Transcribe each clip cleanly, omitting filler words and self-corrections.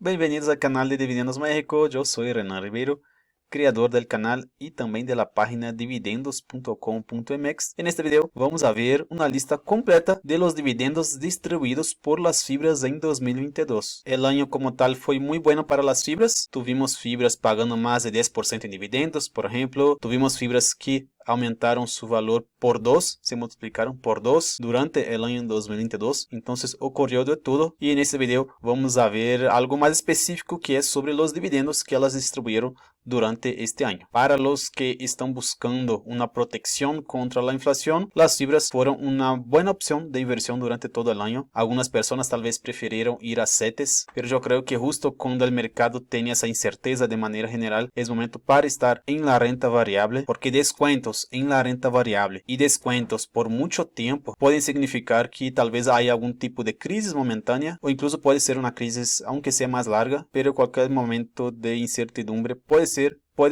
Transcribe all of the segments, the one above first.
Bem-vindos ao canal de Dividendos México, eu sou Renan Ribeiro, criador del canal y también de la página dividendos.com.mx. En este video vamos a ver una lista completa de los dividendos distribuidos por las fibras en 2022. El año como tal fue muy bueno para las fibras. Tuvimos fibras pagando más de 10% en dividendos, por ejemplo. Tuvimos fibras que aumentaron su valor por 2, se multiplicaron por 2 durante el año 2022. Entonces ocurrió de todo y en este video vamos a ver algo más específico que es sobre los dividendos que elas distribuyeron durante este año. Para los que están buscando una protección contra la inflación, las fibras fueron una buena opción de inversión durante todo el año. Algunas personas tal vez prefirieron ir a CETES, pero yo creo que justo cuando el mercado tiene esa incerteza de manera general, es momento para estar en la renta variable, porque descuentos en la renta variable y descuentos por mucho tiempo pueden significar que tal vez haya algún tipo de crisis momentánea o incluso puede ser una crisis aunque sea más larga, pero cualquier momento de incertidumbre puede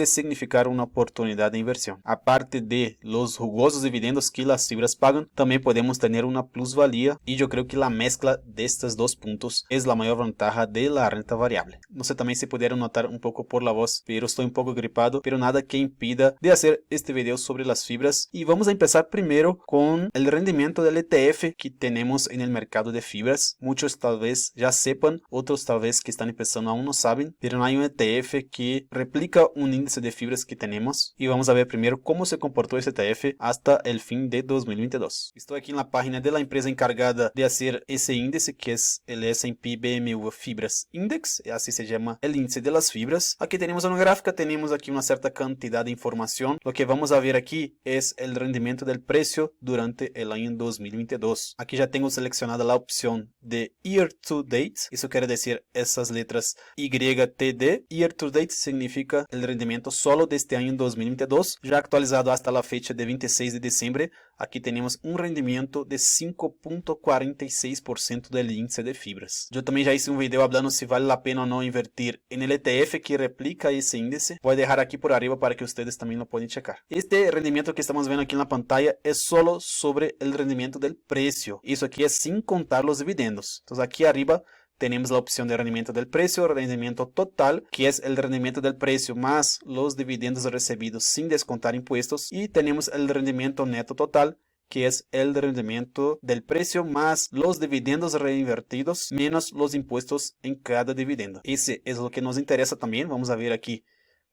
significar una oportunidad de inversión. Aparte de los jugosos dividendos que las fibras pagan, también podemos tener una plusvalía y yo creo que la mezcla de estos dos puntos es la mayor ventaja de la renta variable. No sé también si pudieron notar un poco por la voz, pero estoy un poco gripado, pero nada que impida de hacer este video sobre las fibras. Y vamos a empezar primero con el rendimiento del ETF que tenemos en el mercado de fibras. Muchos tal vez ya sepan, otros tal vez que están empezando aún no saben, pero hay un ETF que replica un índice de fibras que tenemos y vamos a ver primero cómo se comportó ese ETF hasta el fin de 2022. Estoy aquí en la página de la empresa encargada de hacer ese índice que es el S&P BMW Fibras Index, así se llama el índice de las fibras. Aquí tenemos una gráfica, tenemos aquí una cierta cantidad de información. Lo que vamos a ver aquí es el rendimiento del precio durante el año 2022. Aquí ya tengo seleccionada la opción de Year to Date, eso quiere decir esas letras YTD. Year to Date significa el rendimiento solo de este año 2022, ya actualizado hasta la fecha de 26 de diciembre. Aquí tenemos un rendimiento de 5.46% del índice de fibras. Yo también ya hice un video hablando si vale la pena o no invertir en el ETF que replica ese índice. Voy a dejar aquí por arriba para que ustedes también lo puedan checar. Este rendimiento que estamos viendo aquí en la pantalla es solo sobre el rendimiento del precio. Eso aquí es sin contar los dividendos. Entonces aquí arriba tenemos la opción de rendimiento del precio, rendimiento total, que es el rendimiento del precio más los dividendos recibidos sin descontar impuestos. Y tenemos el rendimiento neto total, que es el rendimiento del precio más los dividendos reinvertidos menos los impuestos en cada dividendo. Ese es lo que nos interesa también. Vamos a ver aquí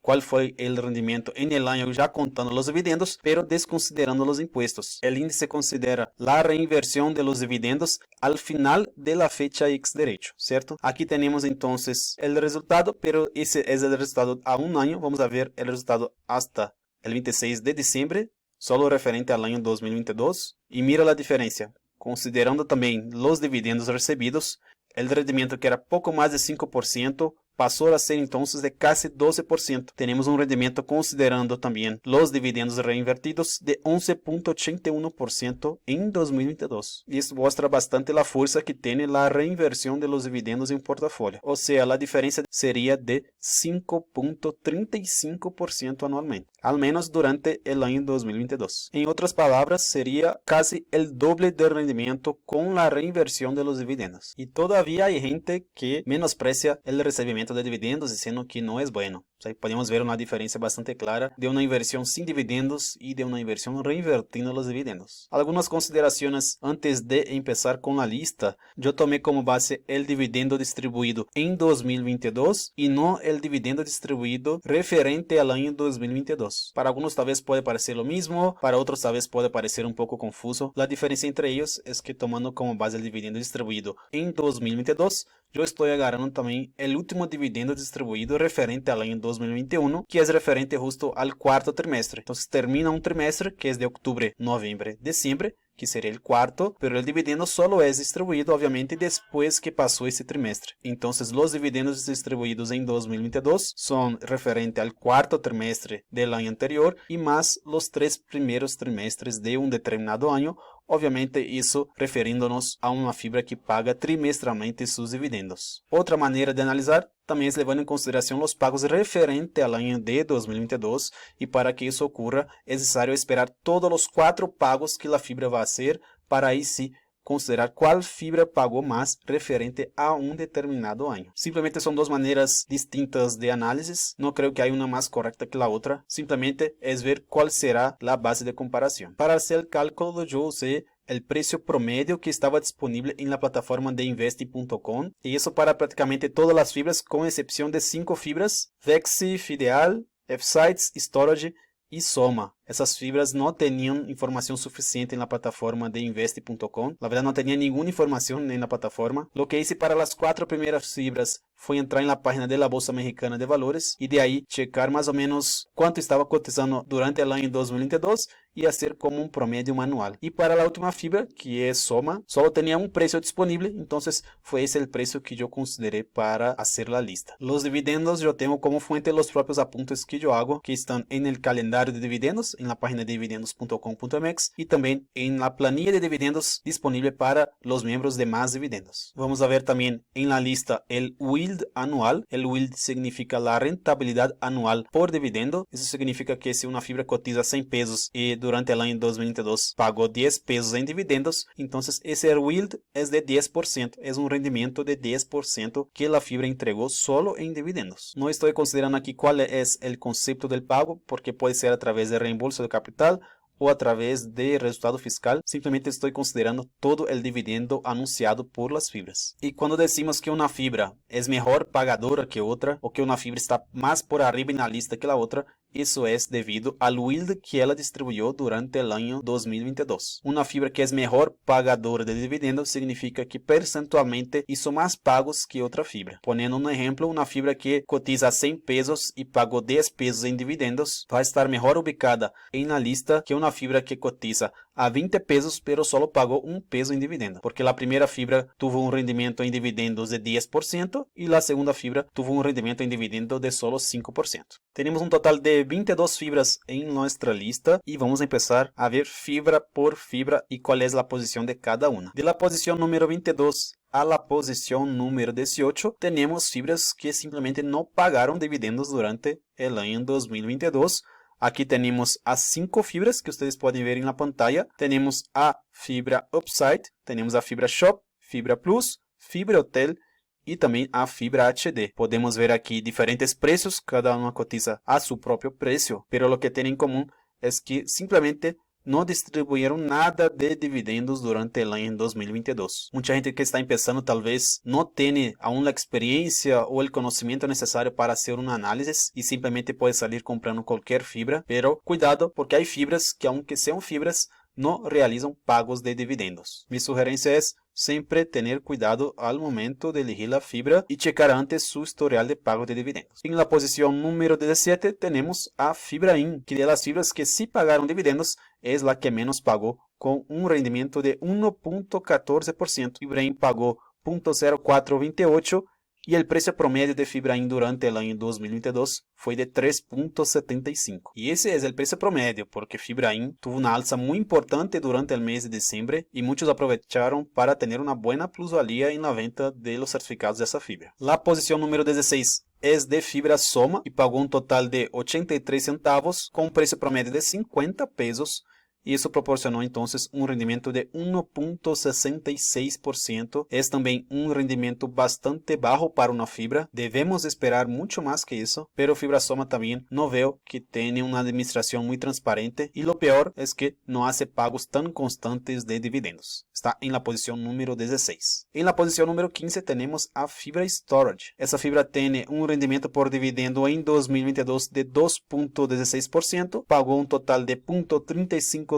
cuál fue el rendimiento en el año ya contando los dividendos, pero desconsiderando los impuestos. El índice considera la reinversión de los dividendos al final de la fecha X derecho, ¿cierto? Aquí tenemos entonces el resultado, pero ese es el resultado a un año. Vamos a ver el resultado hasta el 26 de diciembre, solo referente al año 2022. Y mira la diferencia. Considerando también los dividendos recibidos, el rendimiento que era poco más de 5%, pasó a ser entonces de casi 12%. Tenemos un rendimiento considerando también los dividendos reinvertidos de 11.81% en 2022. Y esto muestra bastante la fuerza que tiene la reinversión de los dividendos en portafolio. O sea, la diferencia sería de 5.35% anualmente, al menos durante el año 2022. En otras palabras, sería casi el doble de rendimiento con la reinversión de los dividendos. Y todavía hay gente que menosprecia el recibimiento de dividendos diciendo que no es bueno. O sea, podemos ver una diferencia bastante clara de una inversión sin dividendos y de una inversión reinvirtiendo los dividendos. Algunas consideraciones antes de empezar con la lista. Yo tomé como base el dividendo distribuido en 2022 y no el dividendo distribuido referente al año 2022. Para algunos tal vez puede parecer lo mismo, para otros tal vez puede parecer un poco confuso. La diferencia entre ellos es que tomando como base el dividendo distribuido en 2022, yo estoy agarrando también el último dividendo distribuido referente al año 2021, que es referente justo al cuarto trimestre. Entonces termina un trimestre que es de octubre, noviembre, diciembre, que sería el cuarto, pero el dividendo solo es distribuido obviamente después que pasó ese trimestre. Entonces los dividendos distribuidos en 2022 son referente al cuarto trimestre del año anterior y más los 3 primeros trimestres de un determinado año. Obviamente eso refiriéndonos a una fibra que paga trimestralmente sus dividendos. Otra manera de analizar también es levando en consideración los pagos referente al año de 2022 y para que eso ocurra es necesario esperar todos los 4 pagos que la fibra va a hacer para ahí sí considerar cuál fibra pagó más referente a un determinado año. Simplemente son dos maneras distintas de análisis. No creo que hay una más correcta que la otra. Simplemente es ver cuál será la base de comparación. Para hacer el cálculo yo usé el precio promedio que estaba disponible en la plataforma de investi.com, y eso para prácticamente todas las fibras con excepción de 5 fibras: Vexi, Fideal, F-Sites, Storage y Soma. Esas fibras no tenían información suficiente en la plataforma de investi.com. La verdad no tenía ninguna información en la plataforma. Lo que hice para las 4 primeras fibras fue entrar en la página de la Bolsa Mexicana de Valores y de ahí checar más o menos cuánto estaba cotizando durante el año 2022 y hacer como un promedio manual. Y para la última fibra, que es Soma, solo tenía un precio disponible, entonces fue ese el precio que yo consideré para hacer la lista. Los dividendos yo tengo como fuente los propios apuntes que yo hago, que están en el calendario de dividendos, en la página de dividendos.com.mx, y también en la planilla de dividendos disponible para los miembros de Más Dividendos. Vamos a ver también en la lista el yield anual. El yield significa la rentabilidad anual por dividendo. Eso significa que si una fibra cotiza 100 pesos y durante el año 2022 pagó 10 pesos en dividendos, entonces ese yield es de 10%, es un rendimiento de 10% que la fibra entregó solo en dividendos. No estoy considerando aquí cuál es el concepto del pago, porque puede ser a través de reembolso de capital o a través de resultado fiscal. Simplemente estoy considerando todo el dividendo anunciado por las fibras. Y cuando decimos que una fibra es mejor pagadora que otra, o que una fibra está más por arriba en la lista que la otra, eso es debido al yield que ela distribuyó durante el año 2022. Una fibra que es mejor pagadora de dividendos significa que percentualmente hizo más pagos que otra fibra. Poniendo un ejemplo, una fibra que cotiza 100 pesos y pagó 10 pesos en dividendos va a estar mejor ubicada en la lista que una fibra que cotiza a 20 pesos pero solo pagó 1 peso en dividendos, porque la primera fibra tuvo un rendimiento en dividendos de 10% y la segunda fibra tuvo un rendimiento en dividendos de solo 5%. Tenemos un total de 22 fibras en nuestra lista y vamos a empezar a ver fibra por fibra y cuál es la posición de cada una. De la posición número 22 a la posición número 18 tenemos fibras que simplemente no pagaron dividendos durante el año 2022. Aquí tenemos a 5 fibras que ustedes pueden ver en la pantalla. Tenemos a fibra Upside, tenemos a fibra Shop, fibra Plus, fibra Hotel y también a fibra HD. Podemos ver aquí diferentes precios, cada una cotiza a su propio precio, pero lo que tienen en común es que simplemente no distribuyeron nada de dividendos durante el año 2022. Mucha gente que está empezando tal vez no tiene aún la experiencia o el conocimiento necesario para hacer un análisis y simplemente puede salir comprando cualquier fibra, pero cuidado porque hay fibras que, aunque sean fibras, no realizan pagos de dividendos. Mi sugerencia es siempre tener cuidado al momento de elegir la fibra y checar antes su historial de pago de dividendos. En la posición número 17 tenemos a FibraIn, que de las fibras que sí pagaron dividendos es la que menos pagó, con un rendimiento de 1.14%. FibraIn pagó 0.0428 y el precio promedio de FibraIn durante el año 2022 fue de 3.75. Y ese es el precio promedio porque FibraIn tuvo una alza muy importante durante el mes de diciembre y muchos aprovecharon para tener una buena plusvalía en la venta de los certificados de esa fibra. La posición número 16 es de fibra Soma y pagó un total de 83 centavos con un precio promedio de 50 pesos. Y eso proporcionó entonces un rendimiento de 1.66%. Es también un rendimiento bastante bajo para una fibra. Debemos esperar mucho más que eso. Pero Fibra Soma también no veo que tiene una administración muy transparente. Y lo peor es que no hace pagos tan constantes de dividendos. Está en la posición número 16. En la posición número 15 tenemos a Fibra Storage. Esa fibra tiene un rendimiento por dividendo en 2022 de 2.16%. Pagó un total de 0.3532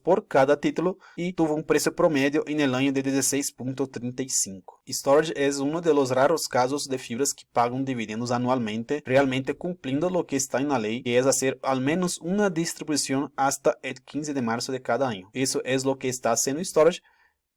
por cada título y tuvo un precio promedio en el año de 16.35. Storage es uno de los raros casos de fibras que pagan dividendos anualmente, realmente cumpliendo lo que está en la ley, que es hacer al menos una distribución hasta el 15 de marzo de cada año. Eso es lo que está haciendo Storage,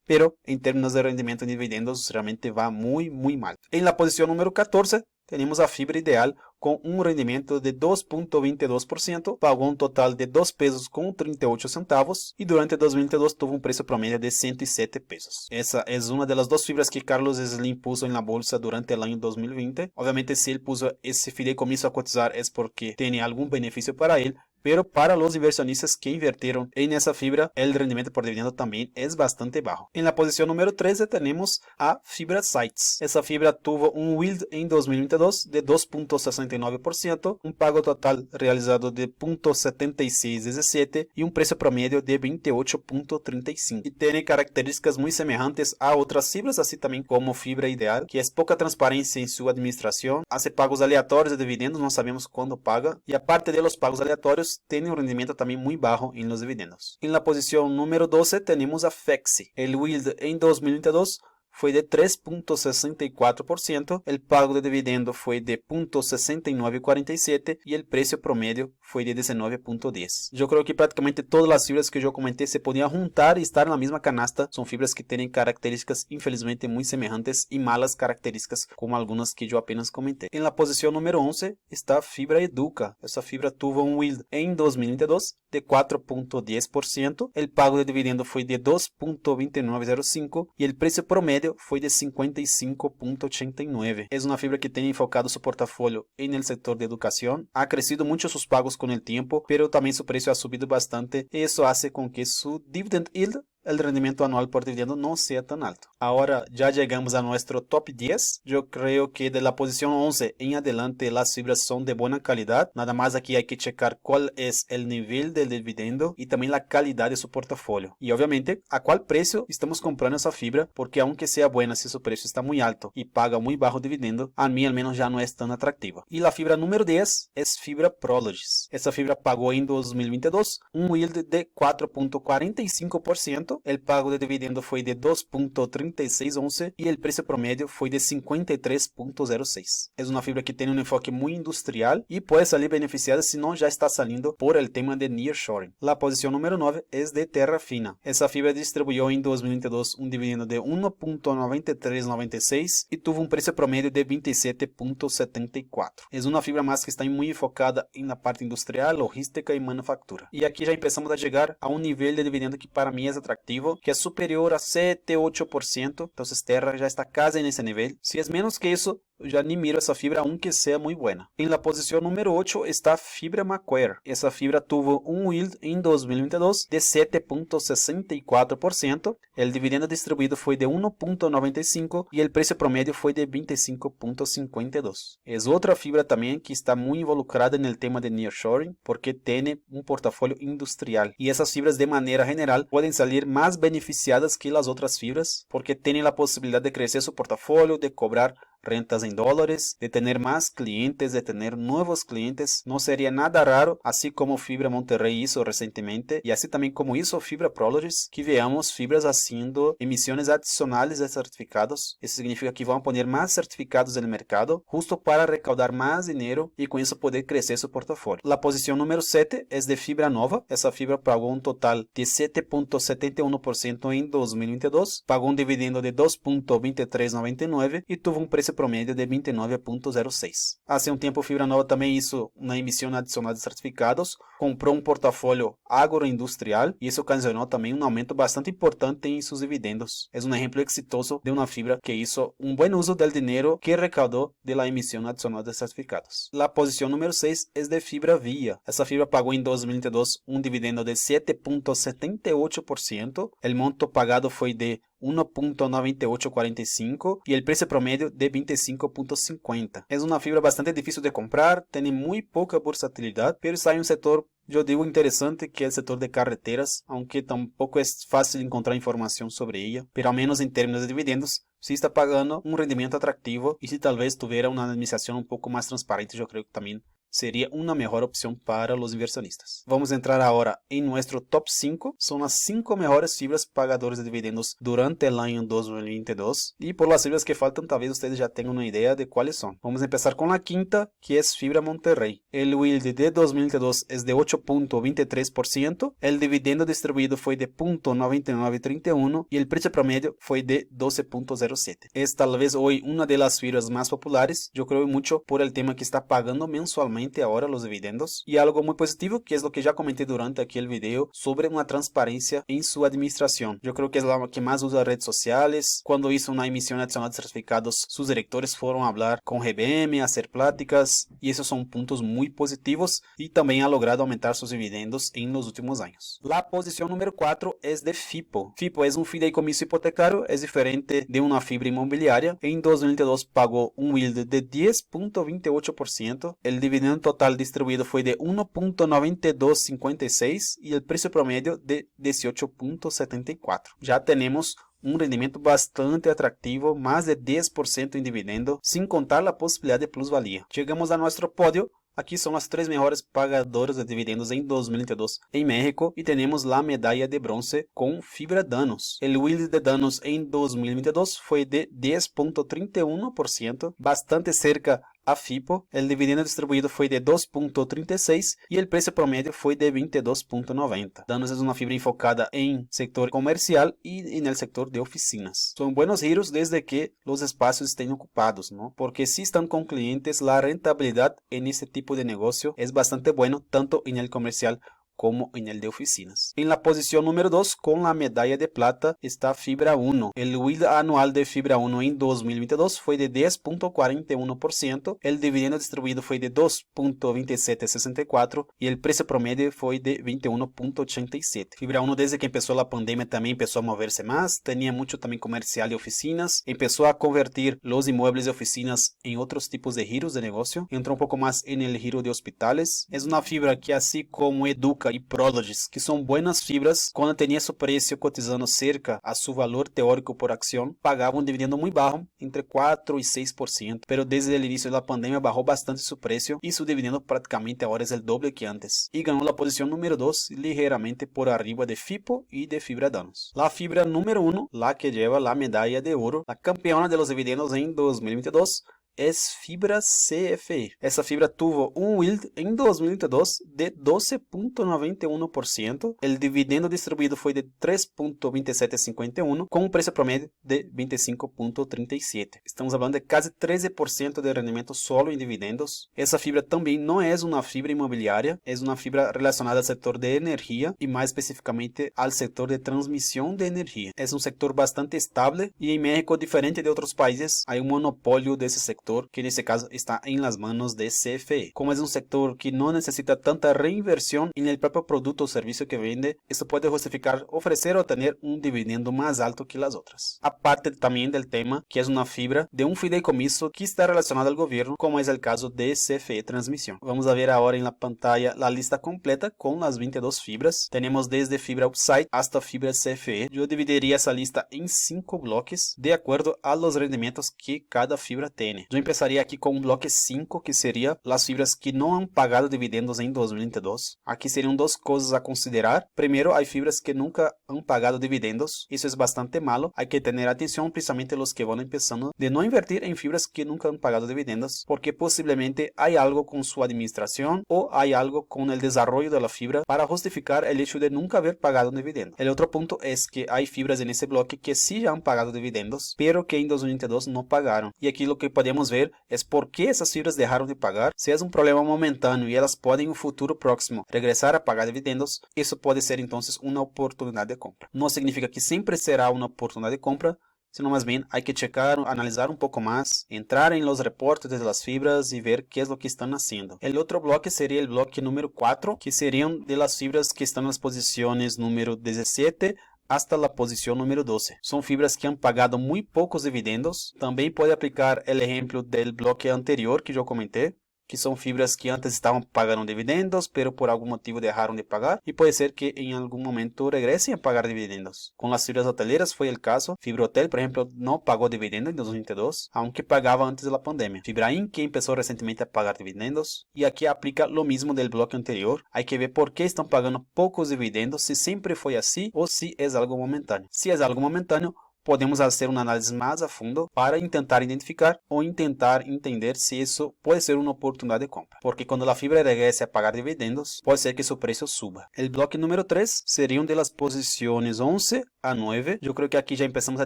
pero en términos de rendimiento en dividendos realmente va muy mal. En la posición número 14 tenemos a Fibra Ideal con un rendimiento de 2.22%, pagó un total de 2 pesos con 38 centavos y durante 2022 tuvo un precio promedio de 107 pesos. Esa es una de las dos fibras que Carlos Slim puso en la bolsa durante el año 2020. Obviamente si él puso ese fideicomiso a cotizar es porque tiene algún beneficio para él, pero para los inversionistas que invirtieron en esa fibra, el rendimiento por dividendo también es bastante bajo. En la posición número 13 tenemos a Fibra Sites. Esa fibra tuvo un yield en 2022 de 2.69%, un pago total realizado de 0.7617 y un precio promedio de 28.35. Y tiene características muy semejantes a otras fibras, así también como Fibra Ideal, que es poca transparencia en su administración, hace pagos aleatorios de dividendos, no sabemos cuándo paga, y aparte de los pagos aleatorios, tiene un rendimiento también muy bajo en los dividendos. En la posición número 12 tenemos a Fexi. El yield en 2022 fue de 3.64%, el pago de dividendo fue de 0.6947 y el precio promedio fue de 19.10. Yo creo que prácticamente todas las fibras que yo comenté se podían juntar y estar en la misma canasta. Son fibras que tienen características infelizmente muy semejantes y malas características como algunas que yo apenas comenté. En la posición número 11 está Fibra Educa. Esa fibra tuvo un yield en 2022 de 4.10%, el pago de dividendo fue de 2.2905 y el precio promedio fue de 55.89. Es una fibra que tiene enfocado su portafolio en el sector de educación. Ha crecido mucho sus pagos con el tiempo, pero también su precio ha subido bastante. Eso hace con que su dividend yield, el rendimiento anual por dividendo, no sea tan alto. Ahora ya llegamos a nuestro top 10. Yo creo que de la posición 11 en adelante las fibras son de buena calidad. Nada más aquí hay que checar cuál es el nivel del dividendo y también la calidad de su portafolio. Y obviamente a cuál precio estamos comprando esa fibra, porque aunque sea buena, si su precio está muy alto y paga muy bajo dividendo, a mí al menos ya no es tan atractiva. Y la fibra número 10 es Fibra Prologis. Esa fibra pagó en 2022 un yield de 4.45%. El pago de dividendo fue de 2.3611 y el precio promedio fue de 53.06. Es una fibra que tiene un enfoque muy industrial y puede salir beneficiada si no ya está saliendo por el tema de nearshoring. La posición número 9 es de Terrafina. Esa fibra distribuyó en 2022 un dividendo de 1.9396 y tuvo un precio promedio de 27.74. Es una fibra más que está muy enfocada en la parte industrial, logística y manufactura. Y aquí ya empezamos a llegar a un nivel de dividendo que para mí es atractivo, que es superior a 7-8%. Entonces Terra ya está casi en ese nivel. Si es menos que eso, ya ni miro esa fibra aunque sea muy buena. En la posición número 8 está Fibra Macquarie. Esa fibra tuvo un yield en 2022 de 7.64%. El dividendo distribuido fue de 1.95 y el precio promedio fue de 25.52. Es otra fibra también que está muy involucrada en el tema de nearshoring porque tiene un portafolio industrial y esas fibras de manera general pueden salir más beneficiadas que las otras fibras porque tienen la posibilidad de crecer su portafolio, de cobrar rentas en dólares, de tener más clientes, de tener nuevos clientes. No sería nada raro, así como Fibra Monterrey hizo recientemente y así también como hizo Fibra Prologis, que veamos fibras haciendo emisiones adicionales de certificados. Eso significa que van a poner más certificados en el mercado justo para recaudar más dinero y con eso poder crecer su portafolio. La posición número 7 es de Fibra Nova. Esa fibra pagó un total de 7.71% en 2022, pagó un dividendo de 2.2399 y tuvo un precio promedio de 29.06. Hace un tiempo Fibra Nova también hizo una emisión adicional de certificados, compró un portafolio agroindustrial y eso ocasionó también un aumento bastante importante en sus dividendos. Es un ejemplo exitoso de una fibra que hizo un buen uso del dinero que recaudó de la emisión adicional de certificados. La posición número 6 es de Fibra Via. Esa fibra pagó en 2022 un dividendo de 7.78%. El monto pagado fue de 1.9845 y el precio promedio de 25.50. Es una fibra bastante difícil de comprar, tiene muy poca versatilidad, pero está en un sector, yo digo, interesante, que es el sector de carreteras, aunque tampoco es fácil encontrar información sobre ella, pero al menos en términos de dividendos sí está pagando un rendimiento atractivo y si tal vez tuviera una administración un poco más transparente, yo creo que también sería una mejor opción para los inversionistas. Vamos a entrar ahora en nuestro top 5. Son las 5 mejores fibras pagadoras de dividendos durante el año 2022. Y por las fibras que faltan, tal vez ustedes ya tengan una idea de cuáles son. Vamos a empezar con la quinta, que es Fibra Monterrey. El yield de 2022 es de 8.23%. El dividendo distribuido fue de 0.9931 y el precio promedio fue de 12.07. Es tal vez hoy una de las fibras más populares. Yo creo mucho por el tema que está pagando mensualmente prácticamente ahora los dividendos. Y algo muy positivo, que es lo que ya comenté durante aquí el video, sobre una transparencia en su administración. Yo creo que es la que más usa redes sociales. Cuando hizo una emisión nacional de certificados, sus directores fueron a hablar con GBM, a hacer pláticas, y esos son puntos muy positivos, y también ha logrado aumentar sus dividendos en los últimos años. La posición número 4 es de FIPO. FIPO es un fideicomiso hipotecario, es diferente de una fibra inmobiliaria. En 2022 pagó un yield de 10.28%, el dividendo total distribuido fue de 1.9256 y el precio promedio de 18.74. Ya tenemos un rendimiento bastante atractivo, más de 10% en dividendo, sin contar la posibilidad de plusvalía. Llegamos a nuestro podio. Aquí son las 3 mejores pagadoras de dividendos en 2022 en México, y tenemos la medalla de bronce con Fibra Danus. El yield de Danus en 2022 fue de 10.31%, bastante cerca a FIPO. El dividendo distribuido fue de 2.36 y el precio promedio fue de 22.90. Danus es una fibra enfocada en sector comercial y en el sector de oficinas. Son buenos giros desde que los espacios estén ocupados, ¿no? Porque si están con clientes, la rentabilidad en este tipo de negocio es bastante bueno, tanto en el comercial como en el de oficinas. En la posición número 2, con la medalla de plata, está Fibra 1. El yield anual de Fibra 1 en 2022 fue de 10.41%, el dividendo distribuido fue de 2.2764 y el precio promedio fue de 21.87. Fibra 1, desde que empezó la pandemia, también empezó a moverse más, tenía mucho también comercial y oficinas, empezó a convertir los inmuebles de oficinas en otros tipos de giros de negocio, entró un poco más en el giro de hospitales. Es una fibra que, así como Educa y Prologis, que son buenas fibras, cuando tenía su precio cotizando cerca a su valor teórico por acción, pagaba un dividendo muy bajo, entre 4 y 6%, pero desde el inicio de la pandemia bajó bastante su precio y su dividendo prácticamente ahora es el doble que antes, y ganó la posición número 2 ligeramente por arriba de FIPO y de Fibra Danus. La fibra número 1, la que lleva la medalla de oro, la campeona de los dividendos en 2022, es Fibra CFE. Esa fibra tuvo un yield en 2022 de 12.91%. El dividendo distribuido fue de 3.2751 con un precio promedio de 25.37. Estamos hablando de casi 13% de rendimiento solo en dividendos. Esa fibra también no es una fibra inmobiliaria, es una fibra relacionada al sector de energía y más específicamente al sector de transmisión de energía. Es un sector bastante estable y en México, diferente de otros países, hay un monopolio de ese sector, que en este caso está en las manos de CFE. Como es un sector que no necesita tanta reinversión en el propio producto o servicio que vende, esto puede justificar ofrecer o tener un dividendo más alto que las otras. Aparte también del tema que es una fibra de un fideicomiso que está relacionado al gobierno, como es el caso de CFE Transmisión. Vamos a ver ahora en la pantalla la lista completa con las 22 fibras. Tenemos desde Fibra Upside hasta Fibra CFE. Yo dividiría esa lista en 5 bloques de acuerdo a los rendimientos que cada fibra tiene. Yo empezaría aquí con un bloque 5, que sería las fibras que no han pagado dividendos en 2022. Aquí serían dos cosas a considerar. Primero, hay fibras que nunca han pagado dividendos. Eso es bastante malo. Hay que tener atención, precisamente los que van empezando, de no invertir en fibras que nunca han pagado dividendos, porque posiblemente hay algo con su administración o hay algo con el desarrollo de la fibra para justificar el hecho de nunca haber pagado un dividendo. El otro punto es que hay fibras en ese bloque que sí ya han pagado dividendos, pero que en 2022 no pagaron. Y aquí lo que podemos ver es por qué esas fibras dejaron de pagar. Si es un problema momentáneo y ellas pueden en un futuro próximo regresar a pagar dividendos, eso puede ser entonces una oportunidad de compra. No significa que siempre será una oportunidad de compra, sino más bien hay que checar, analizar un poco más, entrar en los reportes de las fibras y ver qué es lo que están haciendo. El otro bloque sería el bloque número 4, que serían de las fibras que están en las posiciones número 17 hasta la posición número 12. Son fibras que han pagado muy pocos dividendos. También puede aplicar el ejemplo del bloque anterior que yo comenté, que son fibras que antes estaban pagando dividendos, pero por algún motivo dejaron de pagar, y puede ser que en algún momento regresen a pagar dividendos. Con las fibras hoteleras fue el caso. Fibra Hotel, por ejemplo, no pagó dividendos en 2022, aunque pagaba antes de la pandemia. Fibra Inc, que empezó recientemente a pagar dividendos, y aquí aplica lo mismo del bloque anterior. Hay que ver por qué están pagando pocos dividendos, si siempre fue así o si es algo momentáneo. Si es algo momentáneo, podemos fazer uma análise mais a fundo para tentar identificar ou tentar entender se isso pode ser uma oportunidade de compra. Porque quando a fibra regrese a pagar dividendos, pode ser que seu preço suba. O bloque número 3 seriam de las posiciones 11 a 9. Eu creio que aqui já começamos a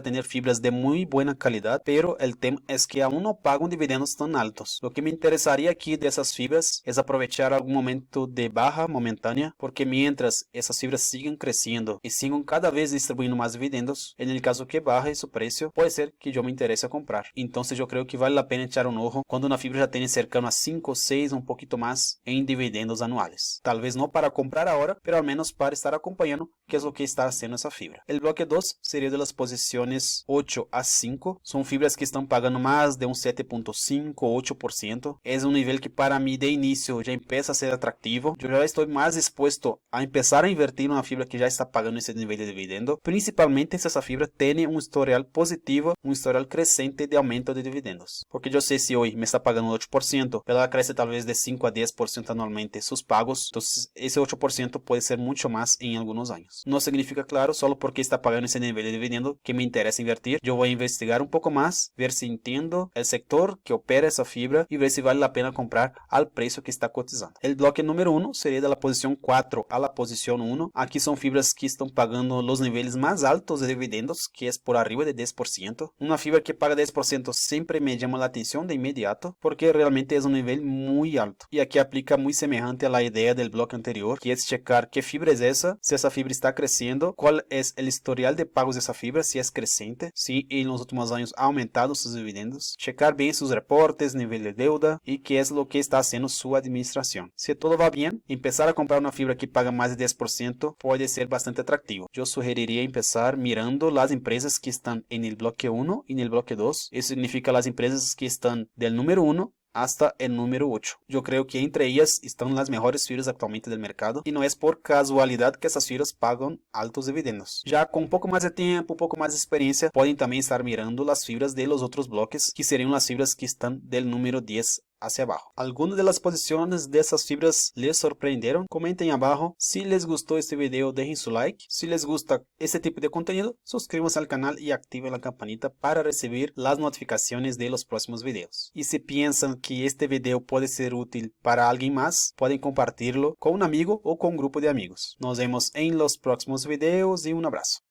ter fibras de muito boa qualidade, pero o tema é que aún não pagam dividendos tão altos. O que me interessaria aqui dessas fibras é aproveitar algum momento de baja momentânea, porque mientras essas fibras sigam crescendo e sigam cada vez distribuindo mais dividendos, no caso que baje seu preço, pode ser que eu me interesse a comprar. Então eu creio que vale a pena echar um ojo quando uma fibra já tenha cercano a 5, 6, um pouquinho mais em dividendos anuais. Talvez não para comprar agora, pero ao menos para estar acompanhando que é o que está fazendo essa fibra. O bloque 2 seria de las posiciones 8 a 5. São fibras que estão pagando mais de um 7.5, 8%. É um nível que para mim de início já começa a ser atrativo. Eu já estou mais disposto a começar a invertir numa fibra que já está pagando esse nível de dividendo, principalmente se essa fibra tem um historial positivo, um historial crescente de aumento de dividendos. Porque eu sei se hoje me está pagando 8%, ela cresce talvez de 5 a 10% anualmente seus pagos, então esse 8% pode ser muito mais em alguns anos. Não significa, claro, só porque está pagando esse nível de dividendo que me interessa invertir. Eu vou investigar um pouco mais, ver se entendo o sector que opera essa fibra e ver se vale a pena comprar ao preço que está cotizando. O bloque número 1 seria da posição 4 a la posição 1. Aqui são fibras que estão pagando os níveis mais altos de dividendos, que é por arriba de 10%. Uma fibra que paga 10% sempre me chama a atenção de imediato, porque realmente é um nível muito alto. E aqui aplica muito semelhante à ideia do bloque anterior, que é checar que fibra é essa, se essa fibra está crescendo, qual é o historial de pagos dessa fibra, se é crescente, se em los últimos anos ha aumentado seus dividendos, checar bem seus reportes, nível de deuda e que é o que está haciendo sua administração. Se tudo vai bem, começar a comprar uma fibra que paga mais de 10% pode ser bastante atrativo. Eu sugeriria começar mirando as empresas que estão no bloque 1 e no bloque 2. Isso significa as empresas que estão do número 1 hasta el número 8. Yo creo que entre ellas están las mejores fibras actualmente del mercado y no es por casualidad que esas fibras pagan altos dividendos. Ya con un poco más de tiempo, un poco más de experiencia, pueden también estar mirando las fibras de los otros bloques, que serían las fibras que están del número 10 hacia abajo. ¿Algunas de las posiciones de esas fibras les sorprendieron? Comenten abajo. Si les gustó este video, dejen su like. Si les gusta este tipo de contenido, suscríbanse al canal y activen la campanita para recibir las notificaciones de los próximos videos. Y si piensan que este video puede ser útil para alguien más, pueden compartirlo con un amigo o con un grupo de amigos. Nos vemos en los próximos videos y un abrazo.